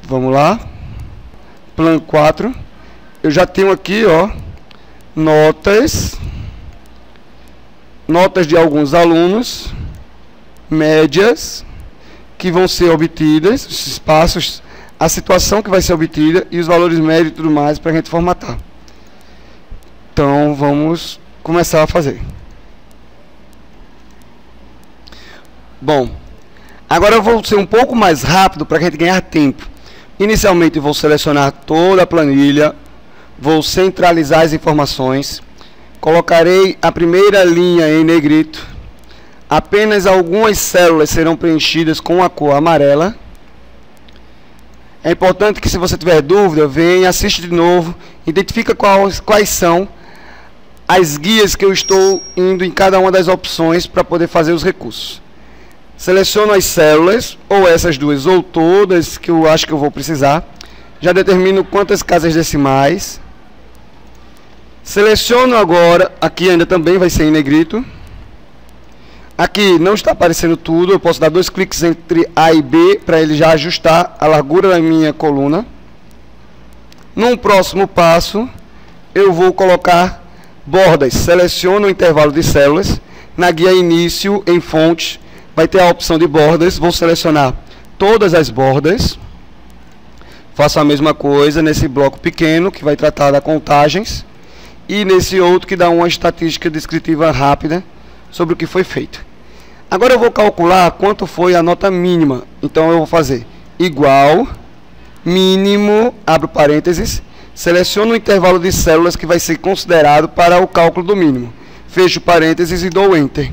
Vamos lá. Plano 4. Eu já tenho aqui, ó, notas de alguns alunos, médias que vão ser obtidas, os espaços, a situação que vai ser obtida e os valores médios e tudo mais para a gente formatar. Então, vamos começar a fazer. Bom, agora eu vou ser um pouco mais rápido para a gente ganhar tempo. Inicialmente, eu vou selecionar toda a planilha, vou centralizar as informações, colocarei a primeira linha em negrito, apenas algumas células serão preenchidas com a cor amarela. É importante que, se você tiver dúvida, venha, assiste de novo, identifica quais são as guias que eu estou indo em cada uma das opções para poder fazer os recursos. Seleciono as células, ou essas duas, ou todas, que eu acho que eu vou precisar. Já determino quantas casas decimais. Seleciono agora, aqui ainda também vai ser em negrito. Aqui não está aparecendo tudo, eu posso dar 2 cliques entre A e B para ele já ajustar a largura da minha coluna. Num próximo passo, eu vou colocar bordas. Seleciono o intervalo de células. Na guia início, em fonte, vai ter a opção de bordas. Vou selecionar todas as bordas. Faço a mesma coisa nesse bloco pequeno, que vai tratar das contagens. E nesse outro, que dá uma estatística descritiva rápida sobre o que foi feito. Agora eu vou calcular quanto foi a nota mínima. Então eu vou fazer igual, mínimo, abro parênteses, seleciono o intervalo de células que vai ser considerado para o cálculo do mínimo. Fecho parênteses e dou Enter.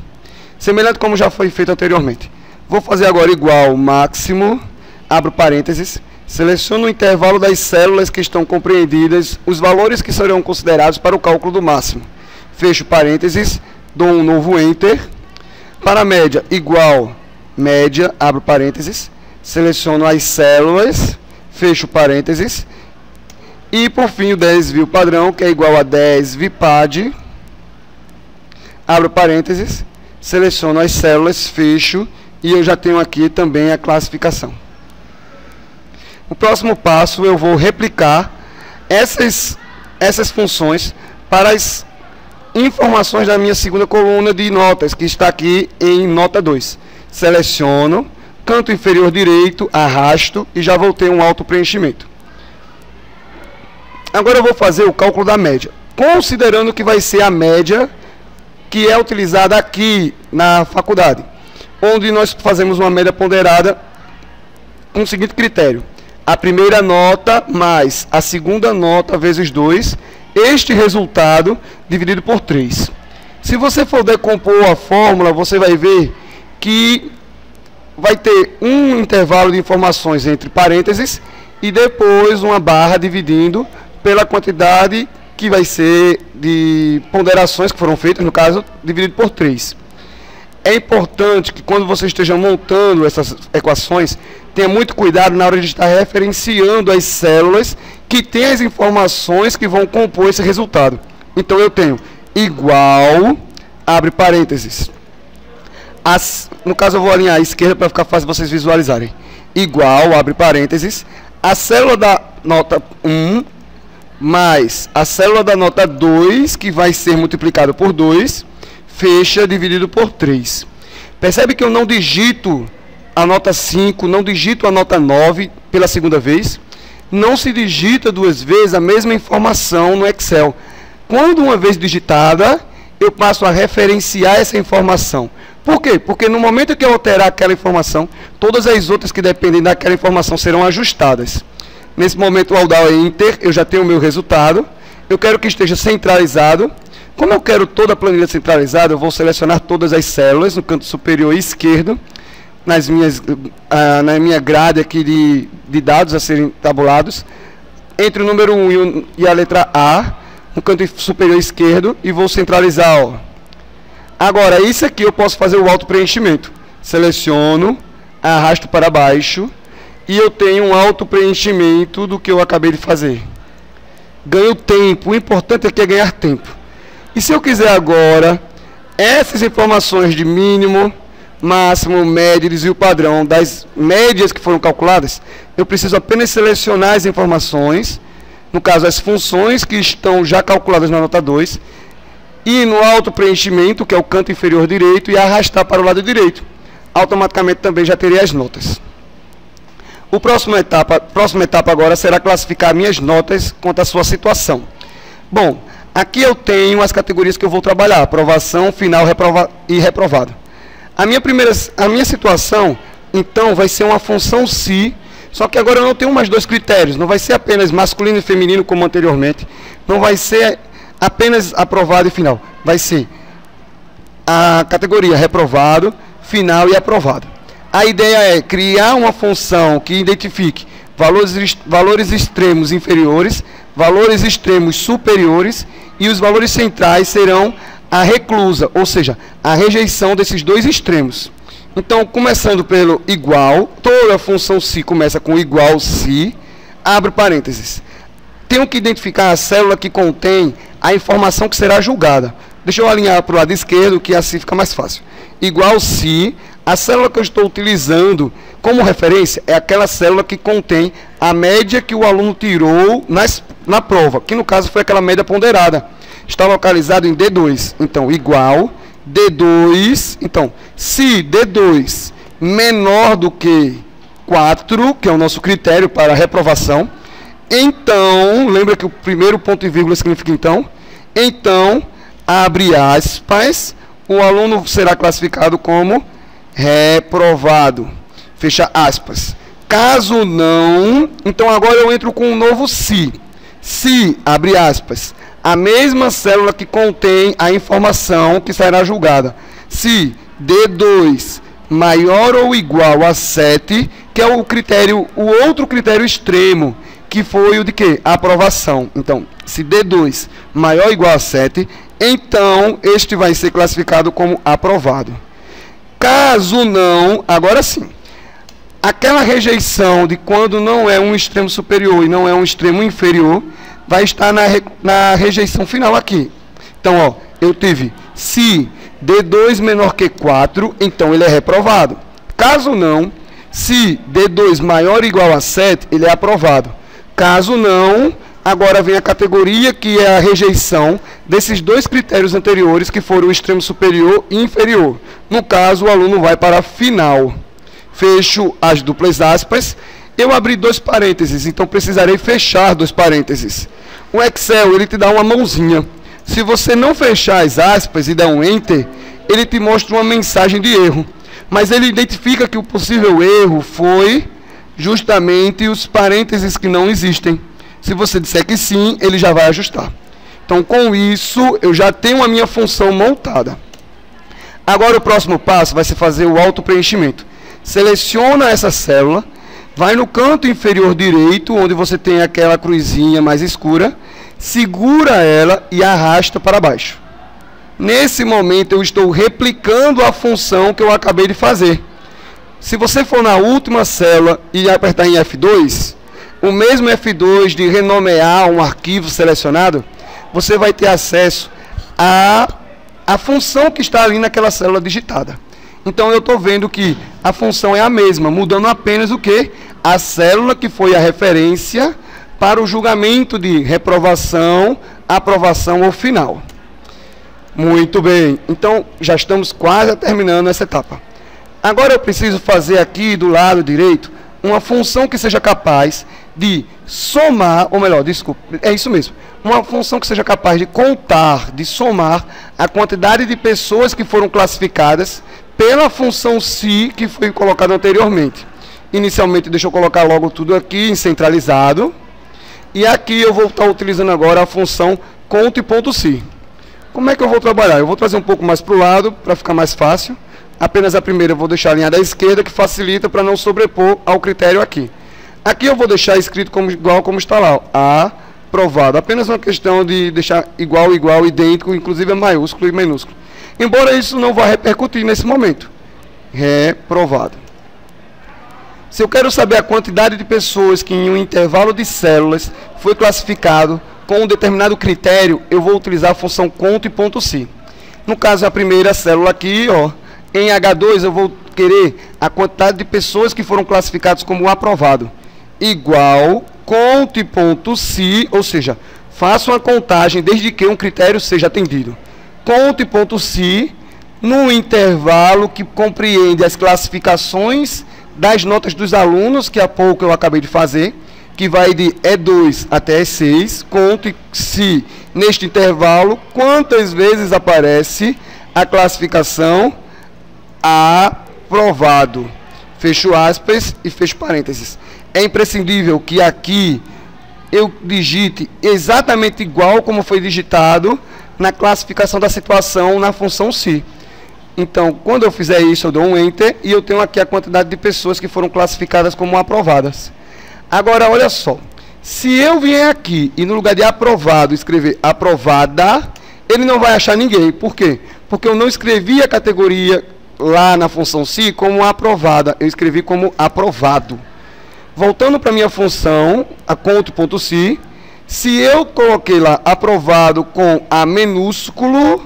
Semelhante como já foi feito anteriormente. Vou fazer agora igual, máximo, abro parênteses, seleciono o intervalo das células que estão compreendidas, os valores que serão considerados para o cálculo do máximo. Fecho parênteses, dou um novo Enter. Para a média, igual, média, abro parênteses, seleciono as células, fecho parênteses, e por fim o desvio padrão, que é igual a 10 VPAD, abro parênteses, seleciono as células, fecho, e eu já tenho aqui também a classificação. O próximo passo, eu vou replicar essas funções para as informações da minha segunda coluna de notas, que está aqui em nota 2. Seleciono, canto inferior direito, arrasto e já vou ter um auto-preenchimento. Agora eu vou fazer o cálculo da média, considerando que vai ser a média que é utilizada aqui na faculdade, onde nós fazemos uma média ponderada com o seguinte critério: a primeira nota mais a segunda nota vezes 2, este resultado dividido por 3. Se você for decompor a fórmula, você vai ver que vai ter um intervalo de informações entre parênteses e depois uma barra dividindo pela quantidade que vai ser de ponderações que foram feitas, no caso, dividido por 3. É importante que, quando você esteja montando essas equações, tenha muito cuidado na hora de estar referenciando as células que têm as informações que vão compor esse resultado. Então eu tenho igual, abre parênteses. No caso eu vou alinhar à esquerda para ficar fácil vocês visualizarem. Igual, abre parênteses, a célula da nota 1 mais a célula da nota 2, que vai ser multiplicado por 2, fecha, dividido por 3. Percebe que eu não digito a nota 5, não digito a nota 9 pela segunda vez. Não se digita 2 vezes a mesma informação no Excel. Quando uma vez digitada, eu passo a referenciar essa informação. Por quê? Porque no momento que eu alterar aquela informação, todas as outras que dependem daquela informação serão ajustadas. Nesse momento, ao dar Enter, eu já tenho o meu resultado. Eu quero que esteja centralizado. Como eu quero toda a planilha centralizada, eu vou selecionar todas as células no canto superior esquerdo, na minha grade aqui de dados a serem tabulados, entre o número 1 e a letra A, no canto superior esquerdo, e vou centralizar. Ó. Agora, isso aqui eu posso fazer o auto-preenchimento. Seleciono, arrasto para baixo, e eu tenho um auto-preenchimento do que eu acabei de fazer. Ganho tempo, o importante aqui é ganhar tempo. E se eu quiser agora, essas informações de mínimo, máximo, média, desvio padrão das médias que foram calculadas, eu preciso apenas selecionar as informações, no caso as funções que estão já calculadas na nota 2, e no auto-preenchimento, que é o canto inferior direito, e arrastar para o lado direito. Automaticamente também já terei as notas. A próxima etapa agora será classificar minhas notas quanto à sua situação. Bom, aqui eu tenho as categorias que eu vou trabalhar: aprovação, final e reprovado. A minha situação, então, vai ser uma função se, só que agora eu não tenho mais dois critérios. Não vai ser apenas masculino e feminino como anteriormente. Não vai ser apenas aprovado e final. Vai ser a categoria reprovado, final e aprovado. A ideia é criar uma função que identifique valores extremos inferiores, valores extremos superiores, e os valores centrais serão a reclusa, ou seja, a rejeição desses dois extremos. Então, começando pelo igual, toda a função se começa com igual se, abre parênteses. Tenho que identificar a célula que contém a informação que será julgada. Deixa eu alinhar para o lado esquerdo, que assim fica mais fácil. Igual se, a célula que eu estou utilizando como referência é aquela célula que contém a média que o aluno tirou na prova, que no caso foi aquela média ponderada. Está localizado em D2. Então, igual D2. Então, se D2 menor do que 4, que é o nosso critério para reprovação, então, lembra que o primeiro ponto e vírgula significa então, abre aspas, o aluno será classificado como reprovado, fecha aspas. Caso não, então agora eu entro com um novo se. Se, abre aspas, a mesma célula que contém a informação que será julgada. Se D2 maior ou igual a 7, que é o outro critério extremo, que foi o de quê? A aprovação. Então, se D2 maior ou igual a 7, então este vai ser classificado como aprovado. Caso não, agora sim, aquela rejeição de quando não é um extremo superior e não é um extremo inferior, vai estar na rejeição final aqui. Então, ó, eu tive se D2 menor que 4, então ele é reprovado. Caso não, se D2 maior ou igual a 7, ele é aprovado. Caso não, agora vem a categoria que é a rejeição desses dois critérios anteriores, que foram o extremo superior e inferior. No caso, o aluno vai para a final. Fecho as duplas aspas. Eu abri dois parênteses, então precisarei fechar dois parênteses. O Excel, ele te dá uma mãozinha. Se você não fechar as aspas e der um Enter, ele te mostra uma mensagem de erro. Mas ele identifica que o possível erro foi justamente os parênteses que não existem. Se você disser que sim, ele já vai ajustar. Então, com isso, eu já tenho a minha função montada. Agora, o próximo passo vai ser fazer o auto-preenchimento. Seleciona essa célula, vai no canto inferior direito, onde você tem aquela cruzinha mais escura, segura ela e arrasta para baixo. Nesse momento, eu estou replicando a função que eu acabei de fazer. Se você for na última célula e apertar em F2, o mesmo F2 de renomear um arquivo selecionado, você vai ter acesso à função que está ali naquela célula digitada. Então, eu estou vendo que a função é a mesma, mudando apenas o quê? A célula que foi a referência para o julgamento de reprovação, aprovação ou final. Muito bem. Então, já estamos quase terminando essa etapa. Agora eu preciso fazer aqui do lado direito uma função que seja capaz de somar, ou melhor, desculpa, é isso mesmo, uma função que seja capaz de contar, de somar a quantidade de pessoas que foram classificadas pela função se que foi colocada anteriormente. Inicialmente, deixa eu colocar logo tudo aqui em centralizado, e aqui eu vou estar utilizando agora a função conte.se. Como é que eu vou trabalhar? Eu vou trazer um pouco mais para o lado, para ficar mais fácil. Apenas a primeira eu vou deixar a linha da esquerda, que facilita para não sobrepor ao critério aqui. Aqui eu vou deixar escrito igual como está lá, aprovado. Apenas uma questão de deixar igual, idêntico, inclusive é maiúsculo e minúsculo. Embora isso não vá repercutir nesse momento. Reprovado. Se eu quero saber a quantidade de pessoas que em um intervalo de células foi classificado com um determinado critério, eu vou utilizar a função conte.se. No caso, a primeira célula aqui, ó, Em H2 eu vou querer a quantidade de pessoas que foram classificadas como aprovado. Igual, conte ponto si, ou seja, faça uma contagem desde que um critério seja atendido. Conte ponto si no intervalo que compreende as classificações das notas dos alunos, que há pouco eu acabei de fazer, que vai de E2 até E6. Conte se neste intervalo quantas vezes aparece a classificação aprovado. Fecho aspas e fecho parênteses. É imprescindível que aqui eu digite exatamente igual como foi digitado na classificação da situação na função si. Então, quando eu fizer isso, eu dou um Enter e eu tenho aqui a quantidade de pessoas que foram classificadas como aprovadas. Agora, olha só. Se eu vier aqui e no lugar de aprovado escrever aprovada, ele não vai achar ninguém. Por quê? Porque eu não escrevi a categoria lá na função si como aprovada. Eu escrevi como aprovado. Voltando para a minha função, a conto.si, se eu coloquei lá aprovado com A minúsculo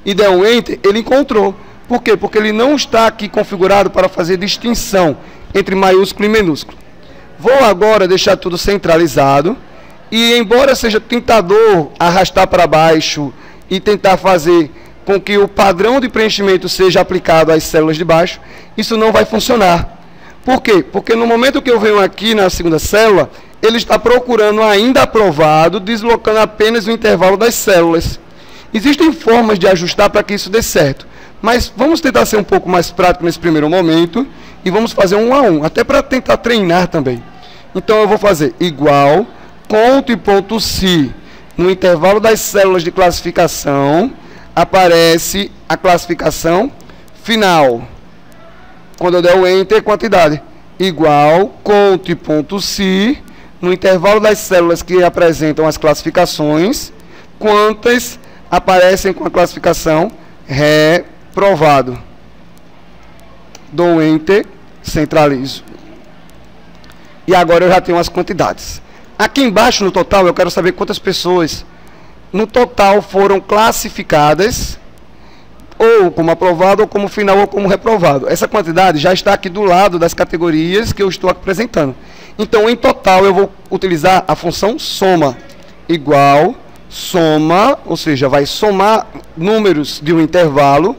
e der um Enter, ele encontrou. Por quê? Porque ele não está aqui configurado para fazer distinção entre maiúsculo e minúsculo. Vou agora deixar tudo centralizado e, embora seja tentador arrastar para baixo e tentar fazer com que o padrão de preenchimento seja aplicado às células de baixo, isso não vai funcionar. Por quê? Porque no momento que eu venho aqui na segunda célula, ele está procurando ainda aprovado, deslocando apenas o intervalo das células. Existem formas de ajustar para que isso dê certo, mas vamos tentar ser um pouco mais prático nesse primeiro momento e vamos fazer um a um, até para tentar treinar também. Então eu vou fazer igual, conto.si, no intervalo das células de classificação, aparece a classificação final. Quando eu der o Enter, quantidade. Igual, conte.si, no intervalo das células que apresentam as classificações, quantas aparecem com a classificação reprovado. Dou Enter, centralizo. E agora eu já tenho as quantidades. Aqui embaixo no total eu quero saber quantas pessoas no total foram classificadas ou como aprovado, ou como final, ou como reprovado. Essa quantidade já está aqui do lado das categorias que eu estou apresentando. Então, em total, eu vou utilizar a função soma. Igual, soma, ou seja, vai somar números de um intervalo,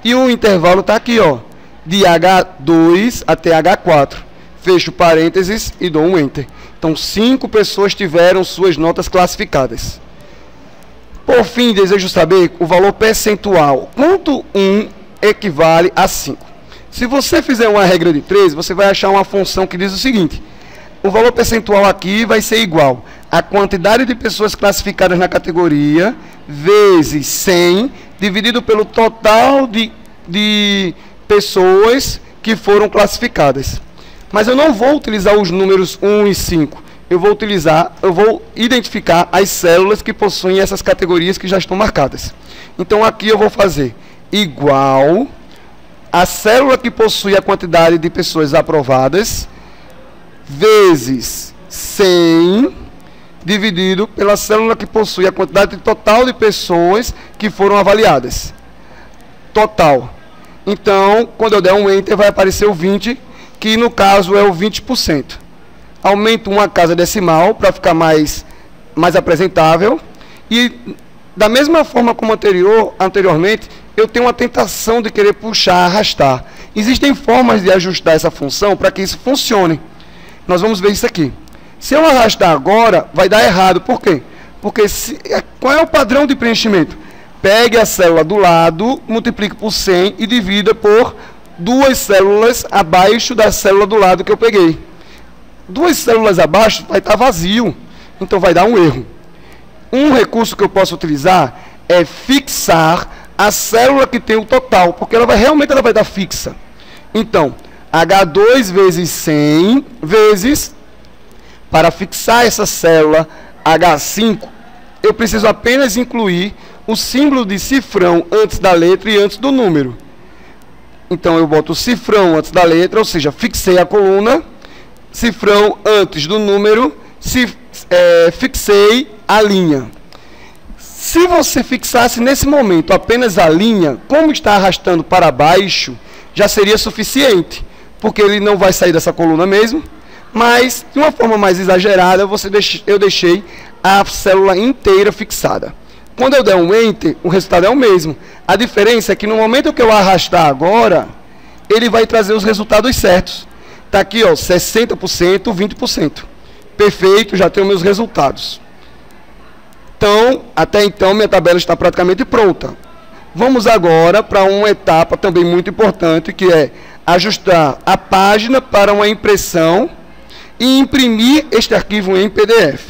e o intervalo está aqui, ó, de H2 até H4. Fecho parênteses e dou um Enter. Então, 5 pessoas tiveram suas notas classificadas. Por fim, desejo saber o valor percentual. Quanto 1 equivale a 5? Se você fizer uma regra de 3, você vai achar uma função que diz o seguinte: o valor percentual aqui vai ser igual a quantidade de pessoas classificadas na categoria vezes 100, dividido pelo total de pessoas que foram classificadas. Mas eu não vou utilizar os números 1 e 5. Eu vou identificar as células que possuem essas categorias que já estão marcadas. Então, aqui eu vou fazer igual a célula que possui a quantidade de pessoas aprovadas vezes 100 dividido pela célula que possui a quantidade total de pessoas que foram avaliadas. Total. Então, quando eu der um Enter, vai aparecer o 20, que no caso é o 20%. Aumento uma casa decimal para ficar mais apresentável. E da mesma forma como anteriormente, eu tenho uma tentação de querer puxar, arrastar. Existem formas de ajustar essa função para que isso funcione. Nós vamos ver isso aqui. Se eu arrastar agora, vai dar errado. Por quê? Porque qual é o padrão de preenchimento? Pegue a célula do lado, multiplique por 100 e divida por 2 células abaixo da célula do lado que eu peguei. 2 células abaixo vai estar vazio, então vai dar um erro. Um recurso que eu posso utilizar é fixar a célula que tem o total, porque realmente ela vai dar fixa. Então, H2 vezes 100 vezes, para fixar essa célula H5, eu preciso apenas incluir o símbolo de cifrão antes da letra e antes do número. Então, eu boto o cifrão antes da letra, ou seja, fixei a coluna, cifrão antes do número, fixei a linha. Se você fixasse nesse momento apenas a linha, como está arrastando para baixo, já seria suficiente, porque ele não vai sair dessa coluna mesmo, mas de uma forma mais exagerada, eu deixei a célula inteira fixada. Quando eu der um Enter, o resultado é o mesmo. A diferença é que no momento que eu arrastar agora, ele vai trazer os resultados certos. Está aqui, ó, 60%, 20%. Perfeito, já tenho meus resultados. Então, até então, minha tabela está praticamente pronta. Vamos agora para uma etapa também muito importante, que é ajustar a página para uma impressão e imprimir este arquivo em PDF.